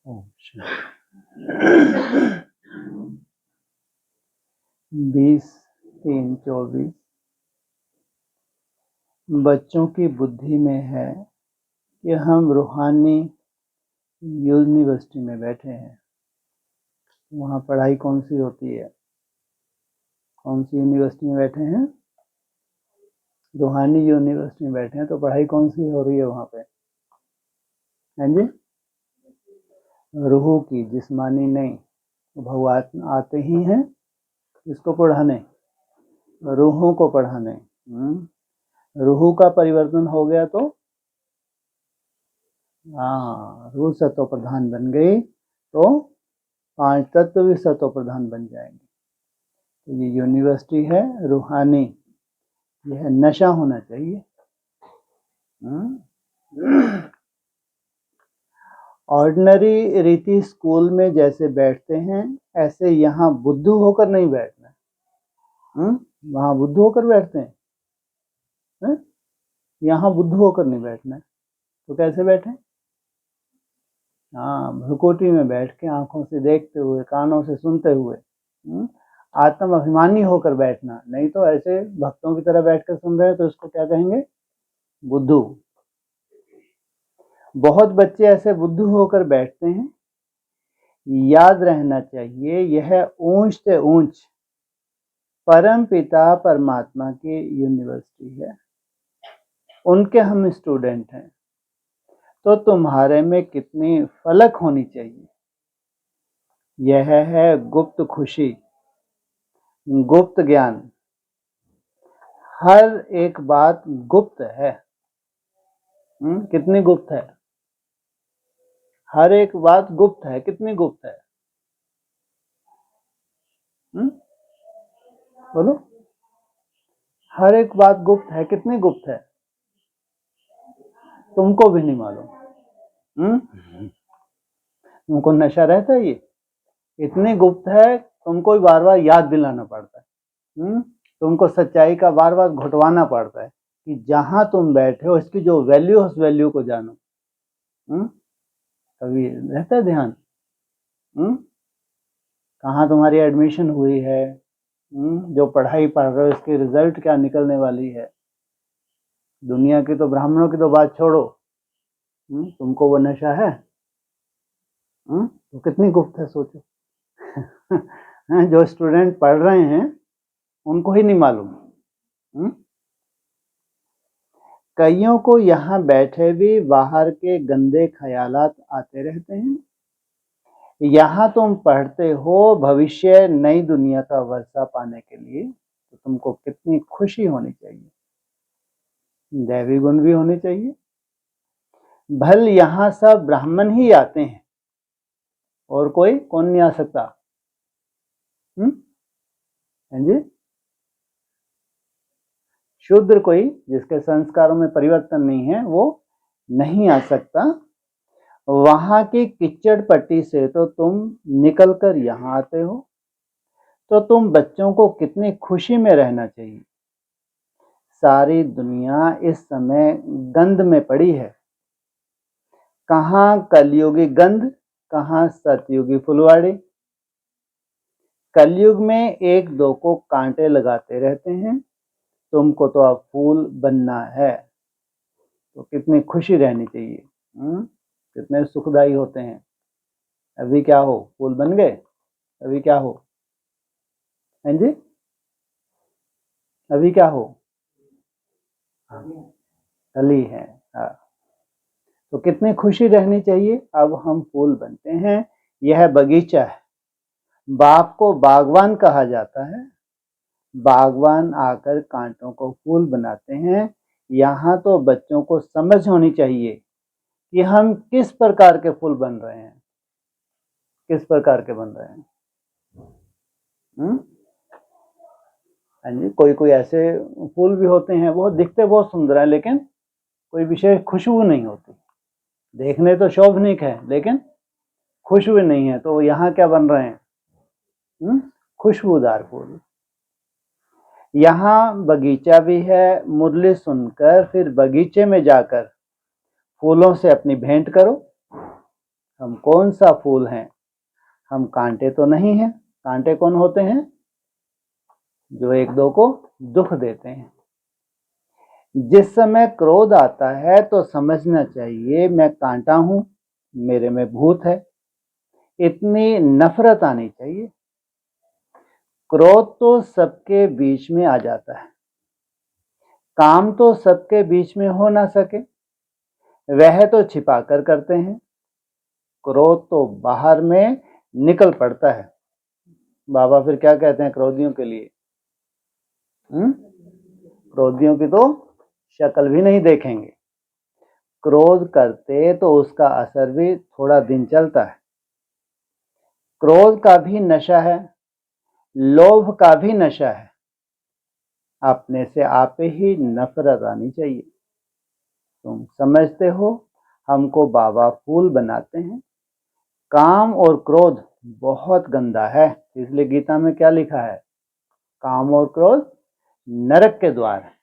ओम शांति। 20/3/24 बच्चों की बुद्धि में है कि हम रूहानी यूनिवर्सिटी में बैठे हैं। वहाँ पढ़ाई कौन सी होती है? कौन सी यूनिवर्सिटी में बैठे हैं? रूहानी यूनिवर्सिटी में बैठे हैं। तो पढ़ाई कौन सी हो रही है वहाँ पे? हैं जी? रूह की, जिस्मानी नहीं। भगवान आते ही हैं इसको पढ़ाने, रूहों को पढ़ाने। रूह का परिवर्तन हो गया तो हाँ, रूह सत्व प्रधान बन गई तो 5 तत्व भी सत्व प्रधान बन जाएंगे। तो ये यूनिवर्सिटी है रूहानी, यह नशा होना चाहिए। ऑर्डिनरी रीति स्कूल में जैसे बैठते हैं ऐसे यहाँ बुद्धू होकर नहीं बैठना। वहाँ बुद्धू होकर बैठते हैं, यहाँ बुद्धू होकर नहीं बैठना है। तो कैसे बैठे? हाँ, भ्रुकुटी में बैठ के आंखों से देखते हुए, कानों से सुनते हुए, आत्म अभिमानी होकर बैठना। नहीं तो ऐसे भक्तों की तरह बैठ कर सुन रहे हैं तो इसको क्या कहेंगे? बुद्धू। बहुत बच्चे ऐसे बुद्धू होकर बैठते हैं। याद रहना चाहिए यह ऊंच से ऊंच परम पिता परमात्मा की यूनिवर्सिटी है, उनके हम स्टूडेंट हैं। तो तुम्हारे में कितनी फलक होनी चाहिए। यह है गुप्त खुशी, गुप्त ज्ञान। हर एक बात गुप्त है। कितनी गुप्त है? हर एक बात गुप्त है। कितनी गुप्त है? बोलो। हर एक बात गुप्त है। कितनी गुप्त है? तुमको भी नहीं मालूम। तुमको नशा रहता है ये, इतनी गुप्त है तुमको ही बार बार याद दिलाना पड़ता है। तुमको सच्चाई का बार बार घुटवाना पड़ता है कि जहां तुम बैठे हो इसकी जो वैल्यू, उस वैल्यू को जानो। कभी रहता है ध्यान? कहाँ तुम्हारी एडमिशन हुई है, जो पढ़ाई पढ़ रहे हो इसकी रिजल्ट क्या निकलने वाली है। दुनिया की तो, ब्राह्मणों की तो बात छोड़ो, तुमको वो नशा है। तो कितनी गुप्त है सोचो। जो स्टूडेंट पढ़ रहे हैं उनको ही नहीं मालूम। कईयों को यहाँ बैठे भी बाहर के गंदे ख्यालात आते रहते हैं। यहाँ तुम पढ़ते हो भविष्य नई दुनिया का वर्षा पाने के लिए, तो तुमको कितनी खुशी होनी चाहिए। दैवी गुण भी होने चाहिए। भल यहाँ सब ब्राह्मण ही आते हैं और कोई कौन नहीं आ सकता? हैं जी? शूद्र कोई जिसके संस्कारों में परिवर्तन नहीं है वो नहीं आ सकता। वहां की किच्चड़ पट्टी से तो तुम निकलकर यहाँ आते हो, तो तुम बच्चों को कितनी खुशी में रहना चाहिए। सारी दुनिया इस समय गंध में पड़ी है। कहाँ कलयुगी गंध, कहाँ सतयुगी फुलवाड़ी। कलयुग में एक दो को कांटे लगाते रहते हैं, तुमको तो अब फूल बनना है। तो कितनी खुशी रहनी चाहिए। कितने सुखदाई होते हैं। अभी क्या हो, फूल बन गए। अभी क्या हो, हैं जी? अभी क्या हो, कली है। हाँ, तो कितनी खुशी रहनी चाहिए। अब हम फूल बनते हैं। यह बगीचा है। बाग को बागवान कहा जाता है। बागवान आकर कांटों को फूल बनाते हैं। यहाँ तो बच्चों को समझ होनी चाहिए कि हम किस प्रकार के फूल बन रहे हैं, किस प्रकार के बन रहे हैं। कोई कोई ऐसे फूल भी होते हैं वो दिखते बहुत सुंदर है लेकिन कोई विशेष खुशबू नहीं होती। देखने तो शोभनीक है लेकिन खुशबू नहीं है। तो यहाँ क्या बन रहे हैं? खुशबूदार फूल। यहाँ बगीचा भी है। मुरली सुनकर फिर बगीचे में जाकर फूलों से अपनी भेंट करो। हम कौन सा फूल हैं? हम कांटे तो नहीं हैं। कांटे कौन होते हैं? जो एक दो को दुख देते हैं। जिस समय क्रोध आता है तो समझना चाहिए मैं कांटा हूं, मेरे में भूत है। इतनी नफरत आनी चाहिए। क्रोध तो सबके बीच में आ जाता है, काम तो सबके बीच में हो ना सके, वह तो छिपा कर करते हैं। क्रोध तो बाहर में निकल पड़ता है। बाबा फिर क्या कहते हैं क्रोधियों के लिए? क्रोधियों की तो शक्ल भी नहीं देखेंगे। क्रोध करते तो उसका असर भी थोड़ा दिन चलता है। क्रोध का भी नशा है, लोभ का भी नशा है। अपने से आप ही नफरत आनी चाहिए। तुम समझते हो हमको बाबा फूल बनाते हैं। काम और क्रोध बहुत गंदा है, इसलिए गीता में क्या लिखा है? काम और क्रोध नरक के द्वार है।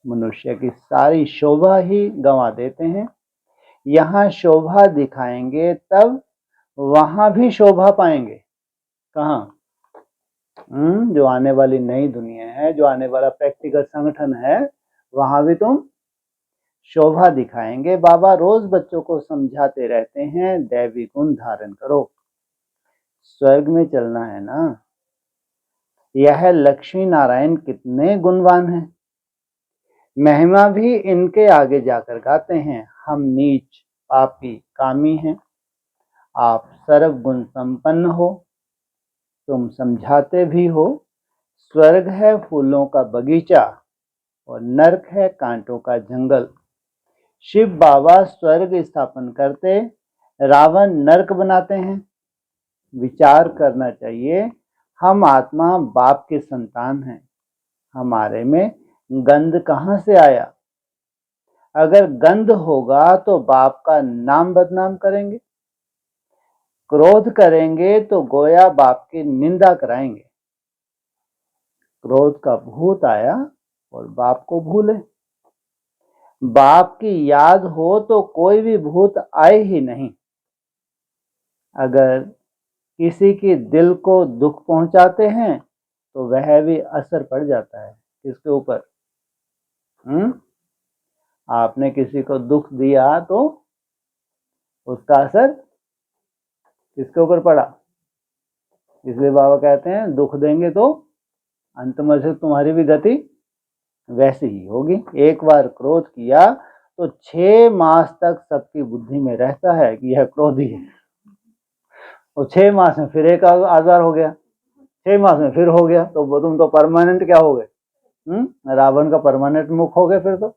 मनुष्य की सारी शोभा ही गंवा देते हैं। यहाँ शोभा दिखाएंगे तब वहां भी शोभा पाएंगे। कहाँ? जो आने वाली नई दुनिया है, जो आने वाला प्रैक्टिकल संगठन है, वहां भी तुम शोभा दिखाएंगे। बाबा रोज बच्चों को समझाते रहते हैं दैवी गुण धारण करो। स्वर्ग में चलना है ना। यह लक्ष्मी नारायण कितने गुणवान हैं, महिमा भी इनके आगे जाकर गाते हैं। हम नीच पापी कामी हैं, आप सर्व गुण संपन्न हो। तुम समझाते भी हो स्वर्ग है फूलों का बगीचा और नरक है कांटों का जंगल। शिव बाबा स्वर्ग स्थापन करते, रावण नरक बनाते हैं। विचार करना चाहिए हम आत्मा बाप के संतान हैं, हमारे में गंध कहाँ से आया? अगर गंध होगा तो बाप का नाम बदनाम करेंगे। क्रोध करेंगे तो गोया बाप की निंदा कराएंगे। क्रोध का भूत आया और बाप को भूले। बाप की याद हो तो कोई भी भूत आए ही नहीं। अगर किसी के दिल को दुख पहुंचाते हैं तो वह भी असर पड़ जाता है किसके ऊपर? आपने किसी को दुख दिया तो उसका असर किसके ऊपर पड़ा? इसलिए बाबा कहते हैं दुख देंगे तो अंत में से तुम्हारी भी गति वैसी ही होगी। एक बार क्रोध किया तो 6 मास तक सबकी बुद्धि में रहता है कि यह क्रोधी है, और 6 मास में फिर एक आजार हो गया, 6 मास में फिर हो गया, तो तुम तो परमानेंट क्या हो गए? रावण का परमानेंट मुख हो गए फिर तो।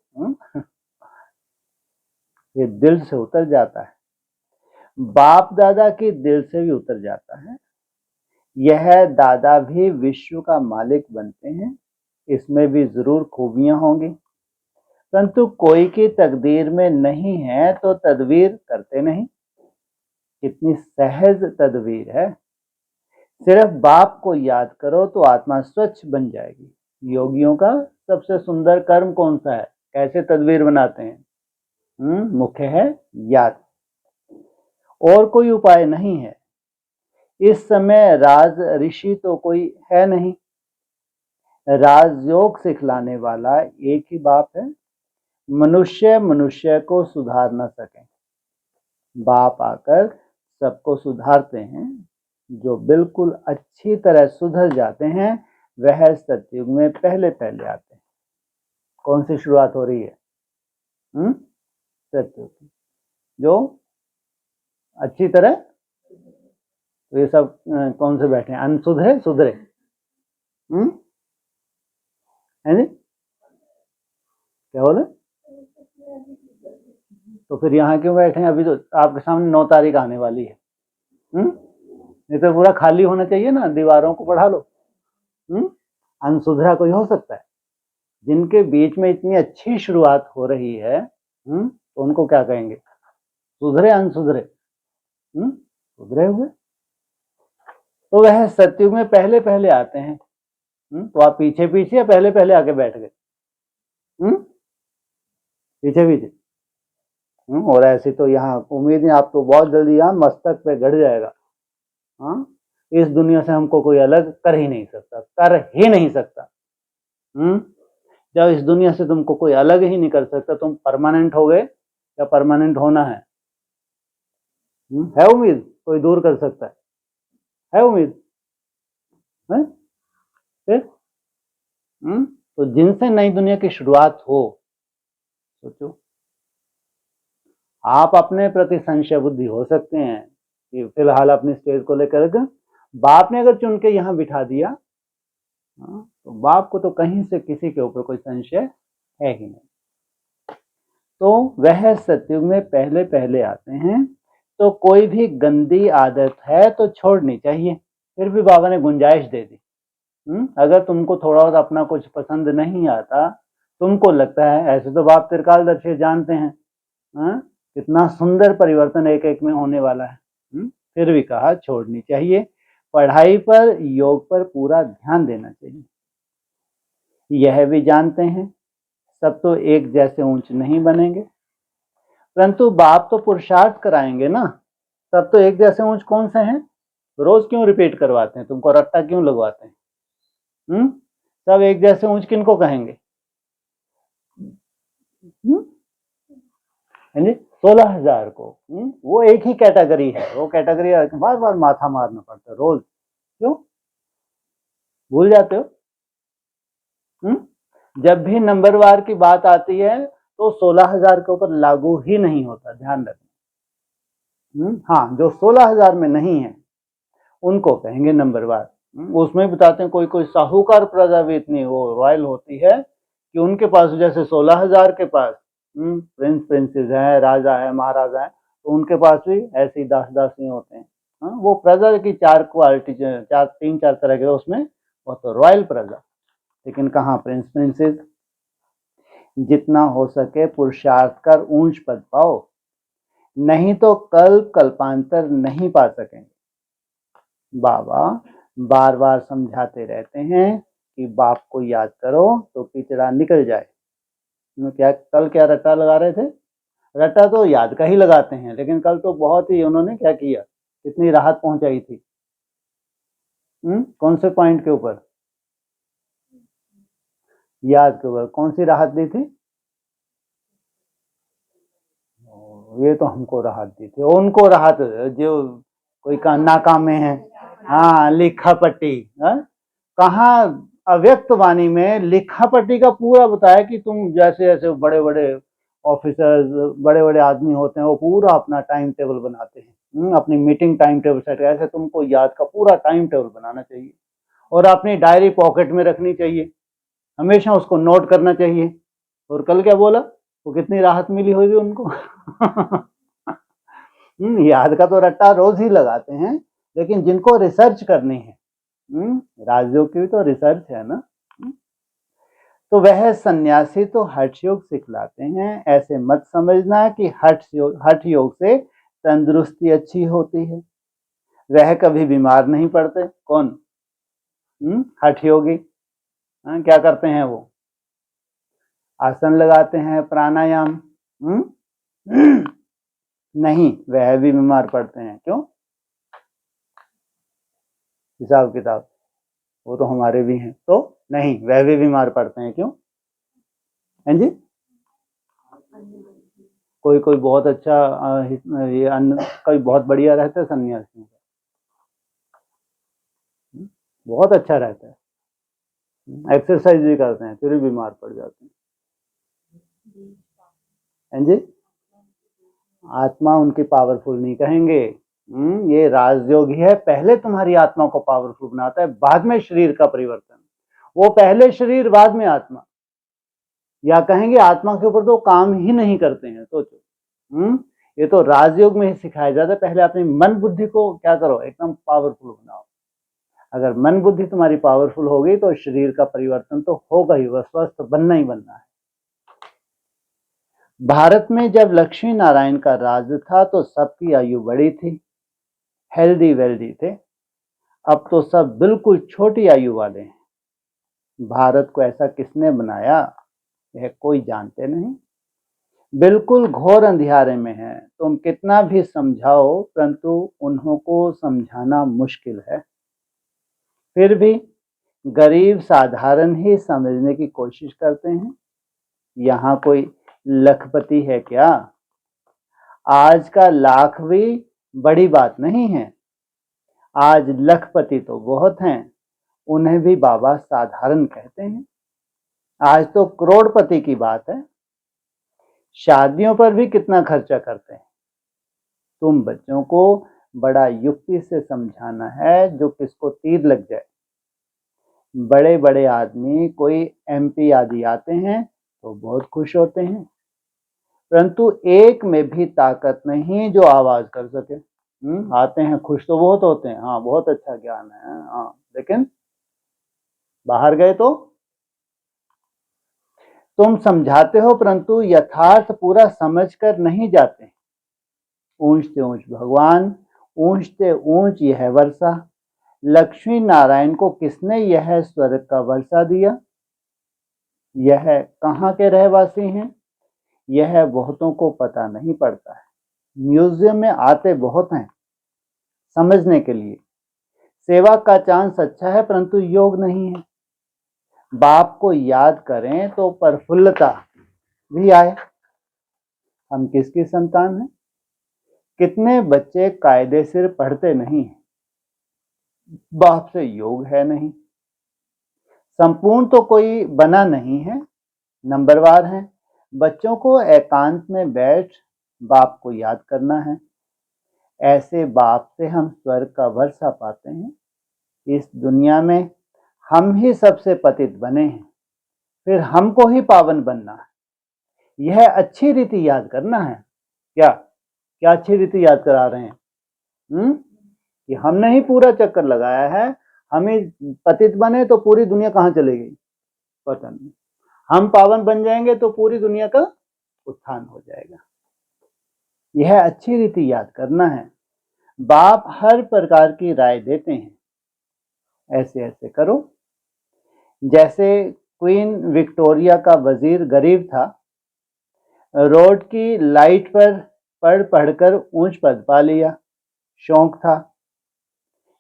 ये दिल से उतर जाता है, बाप दादा की दिल से भी उतर जाता है। यह दादा भी विश्व का मालिक बनते हैं, इसमें भी जरूर खूबियां होंगी, परंतु कोई की तकदीर में नहीं है तो तदवीर करते नहीं। कितनी सहज तदवीर है। सिर्फ बाप को याद करो तो आत्मा स्वच्छ बन जाएगी। योगियों का सबसे सुंदर कर्म कौन सा है? कैसे तदवीर बनाते हैं? मुख्य है याद, और कोई उपाय नहीं है। इस समय राज ऋषि तो कोई है नहीं, राजयोग सिखलाने वाला एक ही बाप है। मनुष्य मनुष्य को सुधार न सके, बाप आकर सबको सुधारते हैं। जो बिल्कुल अच्छी तरह सुधर जाते हैं वह सतयुग में पहले पहले आते हैं। कौन सी शुरुआत हो रही है? सतयुग की। जो अच्छी तरह, तो ये सब कौन से बैठे हैं? अनसुधरे सुधरे है जी? क्या बोले? तो फिर यहाँ क्यों बैठे हैं? अभी तो आपके सामने 9 तारीख आने वाली है। ये तो पूरा खाली होना चाहिए ना, दीवारों को बढ़ा लो। अनसुधरा कोई हो सकता है? जिनके बीच में इतनी अच्छी शुरुआत हो रही है, तो उनको क्या कहेंगे? सुधरे अनसुधरे? सुधरे हुए। तो वह सतयुग में पहले पहले आते हैं। तो आप पीछे पीछे या पहले पहले आके बैठ गए? पीछे पीछे। और ऐसी तो यहाँ उम्मीद नहीं, आप तो बहुत जल्दी यहाँ मस्तक पे गड़ जाएगा। हाँ, इस दुनिया से हमको कोई अलग कर ही नहीं सकता, कर ही नहीं सकता। जब इस दुनिया से तुमको कोई अलग ही नहीं कर सकता, तुम परमानेंट हो गए या परमानेंट होना है? है उम्मीद कोई दूर कर सकता है उम्मीद? है फिर? तो जिनसे नई दुनिया की शुरुआत हो, सोचो। आप अपने प्रति संशय बुद्धि हो सकते हैं कि फिलहाल अपनी स्टेज को लेकर बाप ने अगर चुन के यहाँ बिठा दिया, तो बाप को तो कहीं से किसी के ऊपर कोई संशय है ही नहीं। तो वह सतयुग में पहले पहले आते हैं, तो कोई भी गंदी आदत है तो छोड़नी चाहिए। फिर भी बाबा ने गुंजाइश दे दी। अगर तुमको थोड़ा बहुत अपना कुछ पसंद नहीं आता, तुमको लगता है, ऐसे तो बाप त्रिकालदर्शी जानते हैं कितना सुंदर परिवर्तन एक एक में होने वाला है, फिर भी कहा छोड़नी चाहिए। पढ़ाई पर, योग पर पूरा ध्यान देना चाहिए। यह भी जानते हैं सब तो एक जैसे ऊंच नहीं बनेंगे, परंतु बाप तो पुरुषार्थ कराएंगे ना। सब तो एक जैसे ऊंच कौन से हैं? रोज क्यों रिपीट करवाते हैं, तुमको रट्टा क्यों लगवाते हैं? सब एक जैसे ऊंच किनको कहेंगे? 16,000 को। वो एक ही कैटेगरी है, वो कैटेगरी बार बार माथा मारना पड़ता है रोज, क्यों भूल जाते हो? जब भी नंबरवार की बात आती है तो 16,000 के ऊपर लागू ही नहीं होता, ध्यान रखना। हाँ, जो 16,000 में नहीं है उनको कहेंगे नंबरवार। उसमें बताते हैं कोई कोई साहूकार प्रजा भी इतनी वो रॉयल होती है कि उनके पास जैसे 16,000 के पास प्रिंस प्रिंसेस है, राजा है, महाराजा है, तो उनके पास भी ऐसे ही दास दासी होते हैं। वो प्रजा की 4 क्वालिटी, 3-4 तरह के, उसमें वो तो रॉयल प्रजा। लेकिन कहाँ प्रिंस प्रिंसेस? जितना हो सके पुरुषार्थ कर ऊंच पद पाओ, नहीं तो कल्प कल्पांतर नहीं पा सकेंगे। बाबा बार बार समझाते रहते हैं कि बाप को याद करो तो कीचड़ा निकल जाए। क्या कल क्या रट्टा लगा रहे थे? रट्टा तो याद का ही लगाते हैं, लेकिन कल तो बहुत ही उन्होंने क्या किया, कितनी राहत पहुंचाई थी। कौन से पॉइंट के ऊपर? याद के ऊपर कौन सी राहत दी थी? ये तो हमको राहत दी थी, उनको राहत जो कोई का नाकाम में है। हाँ, लिखा पट्टी। कहाँ अव्यक्त वाणी में लिखा पट्टी का पूरा बताया कि तुम जैसे जैसे बड़े बड़े ऑफिसर्स, बड़े बड़े आदमी होते हैं, वो पूरा अपना टाइम टेबल बनाते हैं, अपनी मीटिंग टाइम टेबल सेट। ऐसे तुमको याद का पूरा टाइम टेबल बनाना चाहिए और अपनी डायरी पॉकेट में रखनी चाहिए, हमेशा उसको नोट करना चाहिए। और कल क्या बोला, वो कितनी राहत मिली होगी उनको। याद का तो रट्टा रोज ही लगाते हैं, लेकिन जिनको रिसर्च करनी है, राजयोग की भी तो रिसर्च है ना। तो वह सन्यासी तो हठ योग सिखलाते हैं। ऐसे मत समझना कि हठ योग से तंदुरुस्ती अच्छी होती है। वह कभी बीमार नहीं पड़ते। कौन? हठ योगी। क्या करते हैं वो? आसन लगाते हैं, प्राणायाम। नहीं, वह भी बीमार पड़ते हैं। क्यों? हिसाब किताब वो तो हमारे भी हैं, तो नहीं, वह भी बीमार पड़ते हैं। क्यों? हैं जी? कोई कोई बहुत अच्छा, ये अन्न कोई बहुत बढ़िया रहता है सन्यासियों का, बहुत अच्छा रहता है, एक्सरसाइज भी करते हैं, फिर भी बीमार पड़ जाते हैं जी। आत्मा उनकी पावरफुल नहीं कहेंगे। ये राजयोग ही है, पहले तुम्हारी आत्मा को पावरफुल बनाता है, बाद में शरीर का परिवर्तन। वो पहले शरीर, बाद में आत्मा। या कहेंगे आत्मा के ऊपर तो काम ही नहीं करते हैं। सोचो, ये तो राजयोग में ही सिखाया जाता है, पहले अपनी मन बुद्धि को क्या करो, एकदम पावरफुल बनाओ। अगर मन बुद्धि तुम्हारी पावरफुल होगी तो शरीर का परिवर्तन तो होगा ही, वह स्वस्थ बनना ही बनना है। भारत में जब लक्ष्मी नारायण का राज था तो सबकी आयु बड़ी थी, हेल्दी वेल्दी थे। अब तो सब बिल्कुल छोटी आयु वाले हैं। भारत को ऐसा किसने बनाया, यह कोई जानते नहीं। बिल्कुल घोर अंधियारे में हैं। तुम कितना भी समझाओ परंतु उन्हों को समझाना मुश्किल है। फिर भी गरीब साधारण ही समझने की कोशिश करते हैं। यहाँ कोई लखपति है क्या? आज का लाख भी बड़ी बात नहीं है। आज लखपति तो बहुत हैं, उन्हें भी बाबा साधारण कहते हैं। आज तो करोड़पति की बात है। शादियों पर भी कितना खर्चा करते हैं। तुम बच्चों को बड़ा युक्ति से समझाना है जो किसको तीर लग जाए। बड़े बड़े आदमी कोई एमपी आदि आते हैं तो बहुत खुश होते हैं, परंतु एक में भी ताकत नहीं जो आवाज कर सके। आते हैं, खुश तो बहुत होते हैं, हाँ बहुत अच्छा ज्ञान है, हाँ, लेकिन बाहर गए तो तुम समझाते हो परंतु यथार्थ पूरा समझकर नहीं जाते। ऊंचते ऊंच भगवान, ऊंचते ऊंच यह वर्षा। लक्ष्मी नारायण को किसने यह स्वर्ग का वर्षा दिया? यह कहाँ के रहवासी हैं? यह बहुतों को पता नहीं पड़ता है। म्यूजियम में आते बहुत हैं समझने के लिए। सेवा का चांस अच्छा है परंतु योग नहीं है। बाप को याद करें तो प्रफुल्लता भी आए। हम किसकी संतान हैं? कितने बच्चे कायदे से पढ़ते नहीं हैं, बाप से योग है नहीं। संपूर्ण तो कोई बना नहीं है, नंबरवार है। बच्चों को एकांत में बैठ बाप को याद करना है। ऐसे बाप से हम स्वर्ग का वर्षा पाते हैं। इस दुनिया में हम ही सबसे पतित बने हैं, फिर हमको ही पावन बनना है। यह अच्छी रीति याद करना है। क्या क्या अच्छी रीति याद करा रहे हैं? कि हमने ही पूरा चक्कर लगाया है, हम ही पतित बने तो पूरी दुनिया कहाँ चली गई पता नहीं। हम पावन बन जाएंगे तो पूरी दुनिया का उत्थान हो जाएगा। यह अच्छी रीति याद करना है। बाप हर प्रकार की राय देते हैं, ऐसे ऐसे करो। जैसे क्वीन विक्टोरिया का वजीर गरीब था, रोड की लाइट पर पढ़ पढ़कर ऊंच पद पा लिया, शौक था।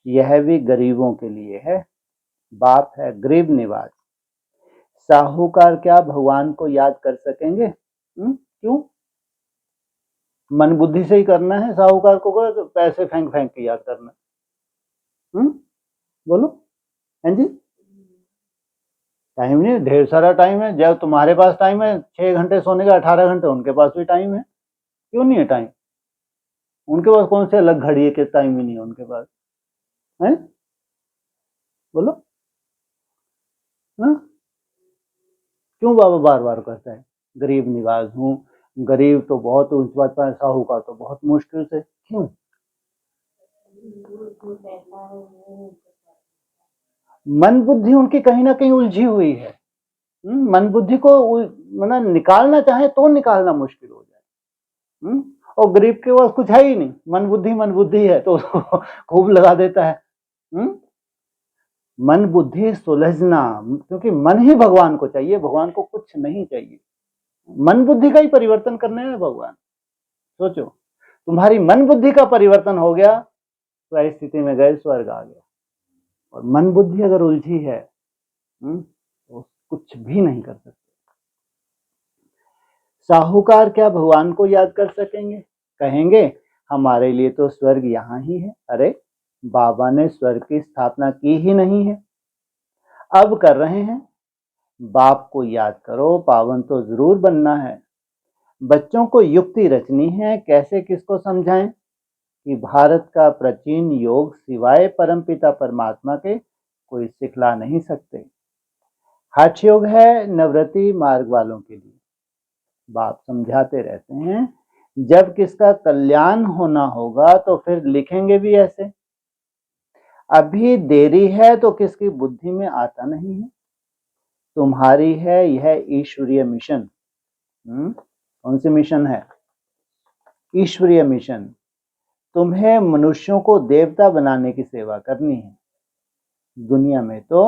यह भी गरीबों के लिए है। बाप है गरीब निवाज। साहूकार क्या भगवान को याद कर सकेंगे? क्यों? मन बुद्धि से ही करना है। साहूकार को तो पैसे फेंक फेंक के याद करना। बोलो, हैं जी? टाइम नहीं, ढेर सारा टाइम है। जब तुम्हारे पास टाइम है 6 घंटे सोने का, 18 घंटे उनके पास भी टाइम है। क्यों नहीं है टाइम? उनके पास कौन से अलग घड़ी है कि टाइम ही नहीं है उनके पास? है? बोलो, हाँ? क्यों बाबा बार बार कहता है गरीब निवाज हूँ? गरीब तो बहुत ऊंच बात पर, साहूकार तो बहुत मुश्किल से। क्यों? मन बुद्धि उनकी कहीं ना कहीं उलझी हुई है। मन बुद्धि को मतलब निकालना चाहे तो निकालना मुश्किल हो जाए। और गरीब के पास कुछ है ही नहीं, मन बुद्धि है तो खूब लगा देता है। मन बुद्धि सुलझना, क्योंकि मन ही भगवान को चाहिए, भगवान को कुछ नहीं चाहिए। मन बुद्धि का ही परिवर्तन करने है भगवान। सोचो, तुम्हारी मन बुद्धि का परिवर्तन हो गया तो ऐसी स्थिति में गए स्वर्ग आ गया। और मन बुद्धि अगर उलझी है तो कुछ भी नहीं कर सकते। साहूकार क्या भगवान को याद कर सकेंगे? कहेंगे हमारे लिए तो स्वर्ग यहाँ ही है। अरे बाबा ने स्वर्ग की स्थापना की ही नहीं है, अब कर रहे हैं। बाप को याद करो, पावन तो जरूर बनना है। बच्चों को युक्ति रचनी है, कैसे किसको समझाएं कि भारत का प्राचीन योग सिवाय परमपिता परमात्मा के कोई सिखला नहीं सकते। हठ योग है नवरति मार्ग वालों के लिए। बाप समझाते रहते हैं, जब किसका कल्याण होना होगा तो फिर लिखेंगे भी ऐसे। अभी देरी है तो किसकी बुद्धि में आता नहीं है। तुम्हारी है यह ईश्वरीय मिशन। कौन सी मिशन है? ईश्वरीय मिशन। तुम्हें मनुष्यों को देवता बनाने की सेवा करनी है। दुनिया में तो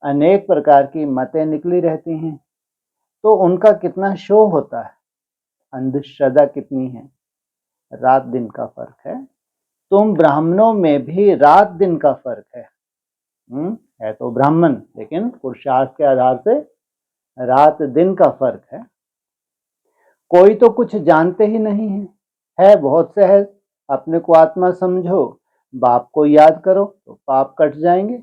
अनेक प्रकार की मतें निकली रहती हैं, तो उनका कितना शो होता है। अंधश्रद्धा कितनी है, रात दिन का फर्क है। तुम ब्राह्मणों में भी रात दिन का फर्क है तो ब्राह्मण, लेकिन पुरुषार्थ के आधार से रात दिन का फर्क है। कोई तो कुछ जानते ही नहीं है बहुत सहज, अपने को आत्मा समझो, बाप को याद करो तो पाप कट जाएंगे,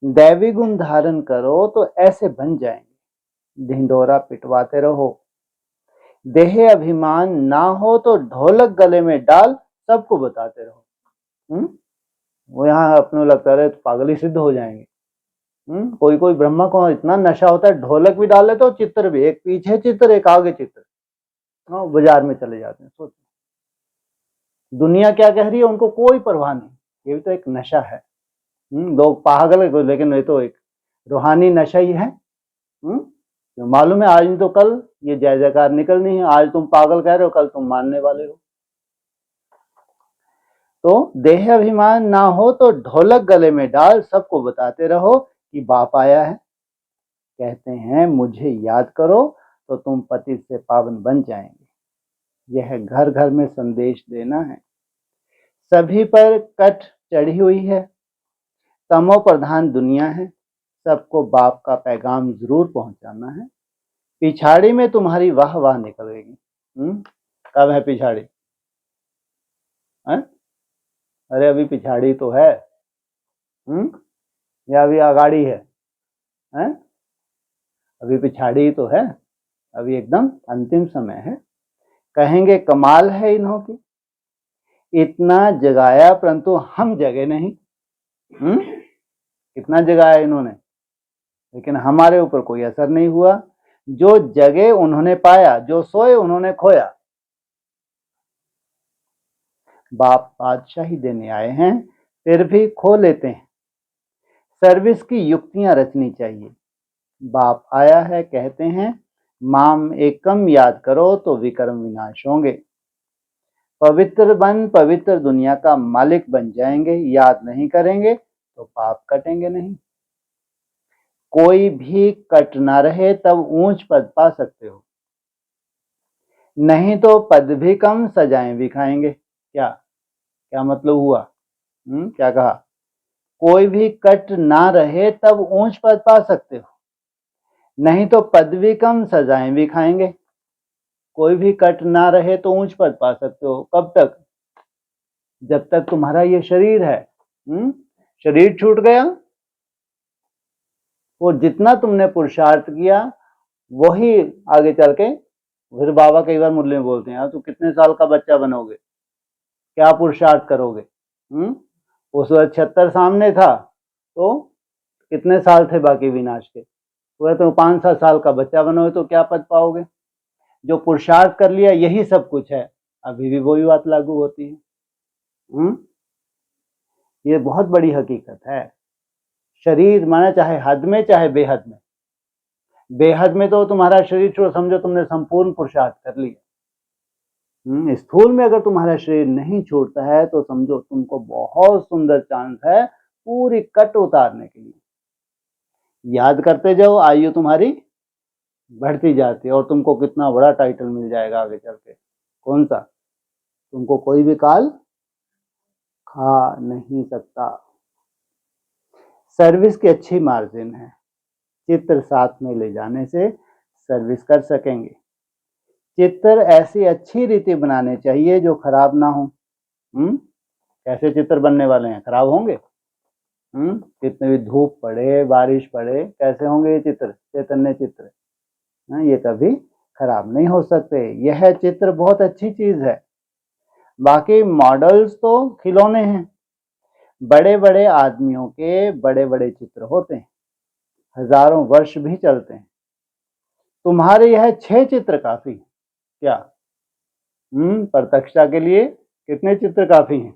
दैवी गुण धारण करो तो ऐसे बन जाएंगे, ढिंडोरा पिटवाते रहो, देह अभिमान ना हो तो ढोलक गले में डाल सबको बताते रहो। वो यहाँ अपने लगता है तो पागल ही सिद्ध हो जाएंगे। कोई कोई ब्रह्मा को इतना नशा होता है, ढोलक भी डाल लेते तो चित्र भी, एक पीछे चित्र एक आगे चित्र, बाजार में चले जाते हैं। सोच दुनिया क्या कह रही है उनको कोई परवाह नहीं, ये भी तो एक नशा है। लोग पागल है, लेकिन ये तो एक रूहानी नशा ही है। तो मालूम है आज नहीं तो कल ये जय जयकार निकलनी है, आज तुम पागल कह रहे हो कल तुम मानने वाले हो। तो देह अभिमान ना हो तो ढोलक गले में डाल सबको बताते रहो कि बाप आया है, कहते हैं मुझे याद करो तो तुम पतित से पावन बन जाएंगे। यह घर घर में संदेश देना है, सभी पर कट चढ़ी हुई है, तमो प्रधान दुनिया है, सबको बाप का पैगाम जरूर पहुंचाना है, पिछाड़ी में तुम्हारी वाह वाह निकलेगी। कब है पिछाड़ी? अरे अभी पिछाड़ी तो है, या अभी आगाड़ी है? अभी पिछाड़ी तो है, अभी एकदम अंतिम समय है। कहेंगे कमाल है इन्हों की, इतना जगाया परंतु हम जगे नहीं। कितना जगाया इन्होंने, लेकिन हमारे ऊपर कोई असर नहीं हुआ। जो जगे उन्होंने पाया, जो सोए उन्होंने खोया। बाप बादशाही देने आए हैं फिर भी खो लेते हैं, सर्विस की युक्तियां रचनी चाहिए। बाप आया है कहते हैं माम एकम याद करो तो विक्रम विनाश होंगे, पवित्र बन पवित्र दुनिया का मालिक बन जाएंगे, याद नहीं करेंगे तो पाप कटेंगे नहीं। कोई भी कट ना रहे तब ऊंच पद पा सकते हो, नहीं तो पद भी कम सजाएं भी खाएंगे। क्या क्या मतलब हुआ? क्या कहा? कोई भी कट ना रहे तब ऊंच पद पा सकते हो, नहीं तो पद भी कम सजाएं भी खाएंगे। कोई भी कट ना रहे तो ऊंच पद पा सकते हो, कब तक? जब तक तुम्हारा ये शरीर है। शरीर छूट गया, वो जितना तुमने पुरुषार्थ किया वही आगे चल के, फिर बाबा कई बार मुरली में बोलते हैं तो कितने साल का बच्चा बनोगे, क्या पुरुषार्थ करोगे? उस वक्त 76 सामने था तो कितने साल थे बाकी विनाश के, तो 5-7 साल का बच्चा बनोगे तो क्या पद पाओगे? जो पुरुषार्थ कर लिया यही सब कुछ है। अभी भी वही बात लागू होती है। ये बहुत बड़ी हकीकत है। शरीर माना चाहे हद में चाहे बेहद में, बेहद में तो तुम्हारा शरीर छोड़, समझो तुमने संपूर्ण पुरुषार्थ कर लिया। स्थूल में अगर तुम्हारा शरीर नहीं छोड़ता है तो समझो तुमको बहुत सुंदर चांस है पूरी कट उतारने के लिए। याद करते जाओ, आयु तुम्हारी बढ़ती जाती है और तुमको कितना बड़ा टाइटल मिल जाएगा आगे चल के। कौन सा? तुमको कोई भी काल खा नहीं सकता। सर्विस की अच्छी मार्जिन है, चित्र साथ में ले जाने से सर्विस कर सकेंगे। चित्र ऐसी अच्छी रीति बनाने चाहिए जो खराब ना हो। कैसे चित्र बनने वाले हैं? खराब होंगे? कितने भी धूप पड़े बारिश पड़े कैसे होंगे ये चित्र? चैतन्य चित्र, ये कभी खराब नहीं हो सकते। यह चित्र बहुत अच्छी चीज है। बाकी मॉडल्स तो खिलौने हैं, बड़े बड़े आदमियों के बड़े बड़े चित्र होते हैं, हजारों वर्ष भी चलते हैं। तुम्हारे यह 6 चित्र काफी। क्या प्रत्यक्षता के लिए कितने चित्र काफी हैं?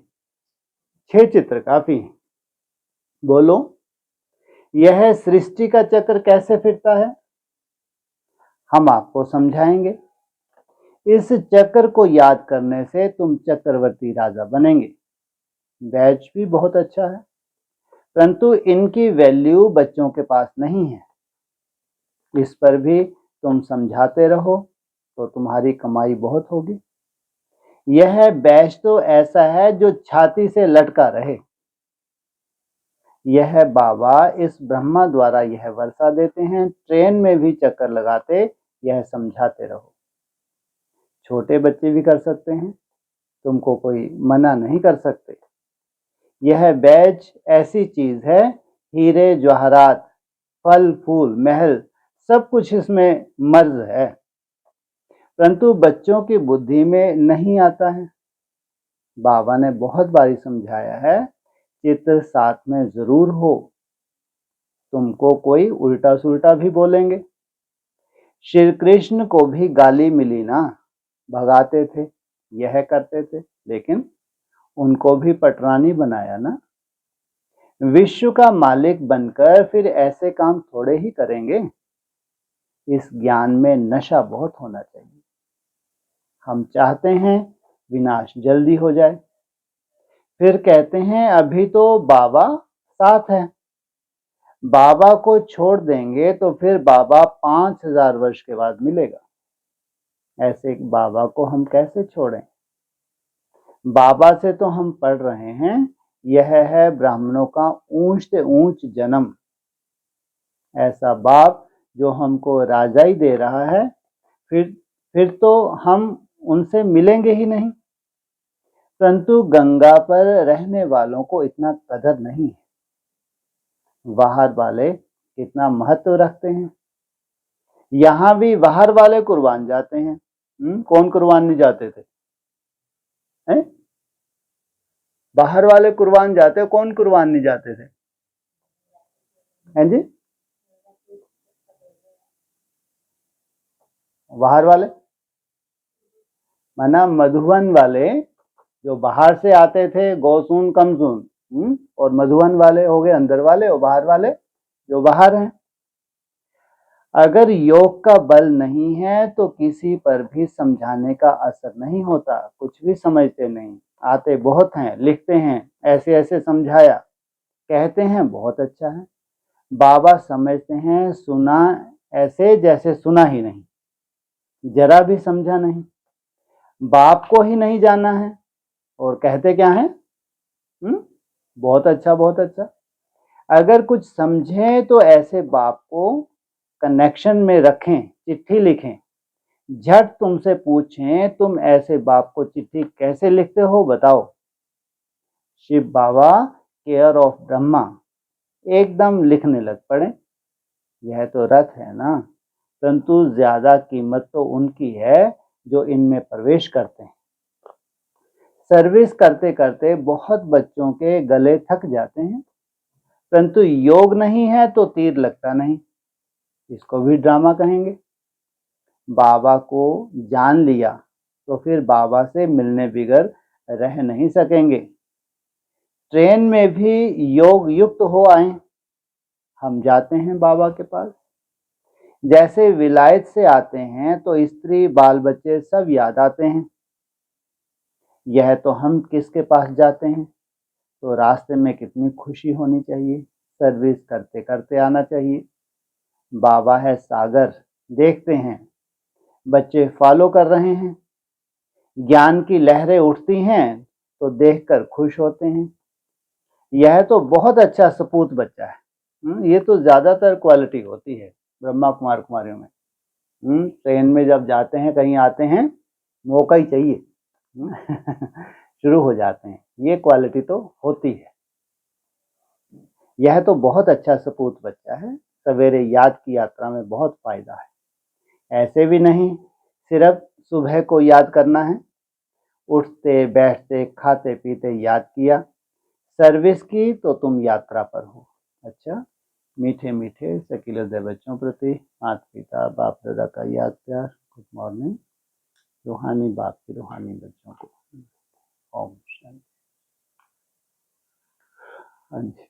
6 चित्र काफी हैं। बोलो, यह सृष्टि का चक्र कैसे फिरता है हम आपको समझाएंगे। इस चक्र को याद करने से तुम चक्रवर्ती राजा बनेंगे। बैच भी बहुत अच्छा है, परंतु इनकी वैल्यू बच्चों के पास नहीं है। इस पर भी तुम समझाते रहो, तो तुम्हारी कमाई बहुत होगी। यह बैच तो ऐसा है जो छाती से लटका रहे। यह बाबा इस ब्रह्मा द्वारा यह वर्षा देते हैं। ट्रेन में भी चक्कर लगाते यह समझाते रहो। छोटे बच्चे भी कर सकते हैं, तुमको कोई मना नहीं कर सकते। यह बैच ऐसी चीज है, हीरे जवाहरात, फल फूल महल सब कुछ इसमें मर्ज है, परंतु बच्चों की बुद्धि में नहीं आता है। बाबा ने बहुत बारी समझाया है, चित्र साथ में जरूर हो। तुमको कोई उल्टा सुल्टा भी बोलेंगे। श्री कृष्ण को भी गाली मिली ना, भगाते थे, यह करते थे, लेकिन उनको भी पटरानी बनाया ना। विश्व का मालिक बनकर फिर ऐसे काम थोड़े ही करेंगे। इस ज्ञान में नशा बहुत होना चाहिए। हम चाहते हैं विनाश जल्दी हो जाए, फिर कहते हैं अभी तो बाबा साथ है। बाबा को छोड़ देंगे तो फिर बाबा 5000 वर्ष के बाद मिलेगा। ऐसे बाबा को हम कैसे छोड़ें? बाबा से तो हम पढ़ रहे हैं, यह है ब्राह्मणों का ऊंच से ऊंच जन्म। ऐसा बाप जो हमको राजाई दे रहा है, फिर तो हम उनसे मिलेंगे ही नहीं। परंतु गंगा पर रहने वालों को इतना कदर नहीं है। बाहर वाले कितना महत्व रखते हैं। यहाँ भी बाहर वाले कुर्बान जाते हैं। कौन कुर्बान नहीं जाते थे? हैं? बाहर वाले कुर्बान जाते, कौन कुर्बान नहीं जाते थे? हैं जी? बाहर वाले माना मधुबन वाले जो बाहर से आते थे, गौसून कमसून, और मधुबन वाले हो गए अंदर वाले, और बाहर वाले जो बाहर हैं। अगर योग का बल नहीं है तो किसी पर भी समझाने का असर नहीं होता। कुछ भी समझते नहीं। आते बहुत हैं, लिखते हैं, ऐसे ऐसे समझाया, कहते हैं बहुत अच्छा है। बाबा समझते हैं सुना ऐसे जैसे सुना ही नहीं, जरा भी समझा नहीं। बाप को ही नहीं जाना है और कहते क्या है? बहुत अच्छा, बहुत अच्छा। अगर कुछ समझें तो ऐसे बाप को कनेक्शन में रखें, चिट्ठी लिखें। झट तुमसे पूछें तुम ऐसे बाप को चिट्ठी कैसे लिखते हो, बताओ। शिव बाबा केयर ऑफ ब्रह्मा, एकदम लिखने लग पड़े। यह तो रथ है ना, परंतु ज्यादा कीमत तो उनकी है जो इनमें प्रवेश करते हैं। सर्विस करते करते बहुत बच्चों के गले थक जाते हैं, परंतु योग नहीं है तो तीर लगता नहीं। इसको भी ड्रामा कहेंगे। बाबा को जान लिया तो फिर बाबा से मिलने बिगर रह नहीं सकेंगे। ट्रेन में भी योग युक्त हो आए। हम जाते हैं बाबा के पास, जैसे विलायत से आते हैं तो स्त्री बाल बच्चे सब याद आते हैं। यह तो हम किसके पास जाते हैं तो रास्ते में कितनी खुशी होनी चाहिए। सर्विस करते करते आना चाहिए। बाबा है सागर, देखते हैं बच्चे फॉलो कर रहे हैं। ज्ञान की लहरें उठती हैं तो देखकर खुश होते हैं। यह तो बहुत अच्छा सपूत बच्चा है। ये तो ज्यादातर क्वालिटी होती है ब्रह्मा कुमार कुमारियों में। ट्रेन में जब जाते हैं, कहीं आते हैं, मौका ही चाहिए। शुरू हो जाते हैं। ये क्वालिटी तो होती है। यह तो बहुत अच्छा सपूत बच्चा है। सवेरे याद की यात्रा में बहुत फायदा है। ऐसे भी नहीं सिर्फ सुबह को याद करना है। उठते बैठते खाते पीते याद किया। सर्विस की तो तुम यात्रा पर हो। अच्छा, मीठे मीठे सकीले हृदय बच्चों प्रति माता पिता बाप दादा का याद प्यार। Good morning. रूहानी बाप की रूहानी बच्चों को ओम शांति। हाँ जी।